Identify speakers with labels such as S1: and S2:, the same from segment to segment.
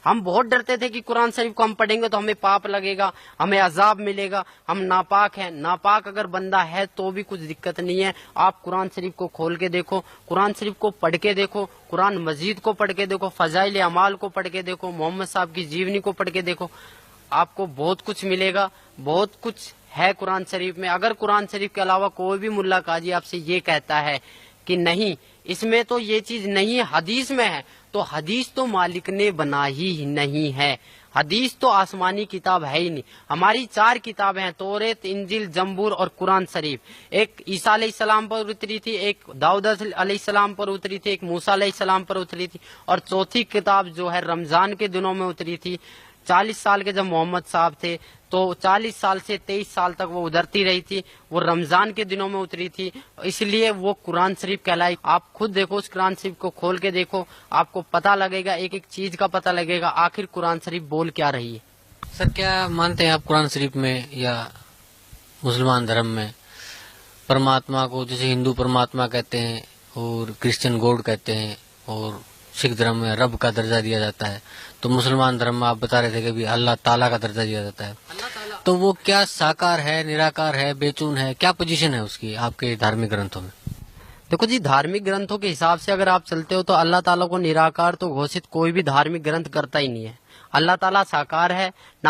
S1: ہم بہت ڈرتے تھے کہ قرآن شریف کو ہم پڑھیں گے تو ہمیں پاپ لگے گا، ہمیں عذاب ملے گا، ہم ناپاک ہیں۔ ناپاک اگر بندہ ہے تو بھی کچھ دقت نہیں ہے، آپ قرآن شریف کو کھول کے دیکھو، قرآن شریف کو پڑھ کے دیکھو، قرآن مجید کو پڑھ کے دیکھو، فضائل اعمال کو پڑھ کے دیکھو، محمد صاحب کی جیونی کو پڑھ کے دیکھو، آپ کو بہت کچھ ملے گا، بہت کچھ ہے قرآن شریف میں۔ اگر قرآن شریف کے علاوہ کوئی بھی ملا قاضی آپ سے یہ کہتا ہے کہ نہیں اس میں تو یہ چیز نہیں حدیث میں ہے، تو حدیث تو مالک نے بنائی ہی نہیں ہے، حدیث تو آسمانی کتاب ہے ہی نہیں۔ ہماری 4 کتابیں ہیں، توریت، انجیل، زبور اور قرآن شریف۔ ایک عیسیٰ علیہ السلام پر اتری تھی، ایک داؤد علیہ السلام پر اتری تھی، ایک موسیٰ علیہ السلام پر اتری تھی، اور چوتھی کتاب جو ہے رمضان کے دنوں میں اتری تھی۔ 40 سال کے جب محمد صاحب تھے تو 40 سال سے 23 سال تک وہ ادھرتی رہی تھی، وہ رمضان کے دنوں میں اتری تھی، اس لیے وہ قرآن شریف کہلائی۔ آپ خود دیکھو، اس قرآن شریف کو کھول کے دیکھو، آپ کو پتہ لگے گا، ایک ایک چیز کا پتہ لگے گا آخر قرآن شریف بول کیا رہی ہے۔
S2: سر کیا مانتے ہیں آپ قرآن شریف میں یا مسلمان دھرم میں پرماتما کو جیسے ہندو پرماتما کہتے ہیں اور کرسچن گوڈ کہتے ہیں، اور سکھ دھرم میں رب کا درجہ دیا جاتا ہے، تو مسلمان دھرم میں آپ بتا رہے تھے کہ بھی اللہ تعالیٰ کا درجہ دیا جاتا ہے، تو وہ کیا ساکار ہے، نراکار ہے، بے چون ہے، کیا پوزیشن ہے اس کی آپ کے دھارمک گرنتھوں میں؟
S1: دیکھو جی، دھارمک گرنتھوں کے حساب سے اگر آپ چلتے ہو تو اللہ تعالیٰ کو نراکار تو گھوشت کوئی بھی دھارمک گرنتھ کرتا ہی نہیں ہے۔ اللہ تعالیٰ ساکار ہے، نہ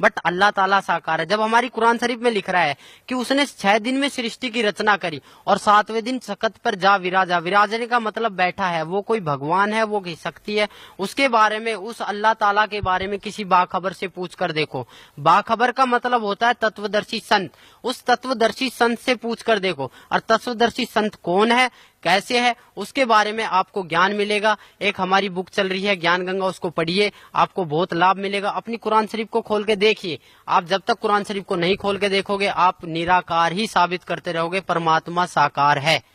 S1: بٹ اللہ تعالیٰ ساکار ہے۔ جب ہماری قرآن شریف میں لکھ رہا ہے کہ اس نے 6 دن میں سرشٹی کی رچنا کری اور 7ویں دن سکت پر جا وراجا، وراجنے کا مطلب بیٹھا ہے، وہ کوئی بھگوان ہے، وہ کوئی شکتی ہے، اس کے بارے میں، اس اللہ تعالیٰ کے بارے میں کسی باخبر سے پوچھ کر دیکھو۔ باخبر کا مطلب ہوتا ہے تتودرشی سنت، اس تتودرشی سنت سے پوچھ کر دیکھو، اور تتودرشی سنت کون ہے، کیسے ہے، اس کے بارے میں آپ کو گیان ملے گا۔ ایک ہماری بک چل رہی ہے گیان گنگا، اس کو پڑھیے، آپ کو بہت لابھ ملے گا۔ اپنی قرآن شریف کو کھول کے دیکھیے، آپ جب تک قرآن شریف کو نہیں کھول کے دیکھو گے آپ نراکار ہی ثابت کرتے رہو گے، پرماتما ساکار ہے۔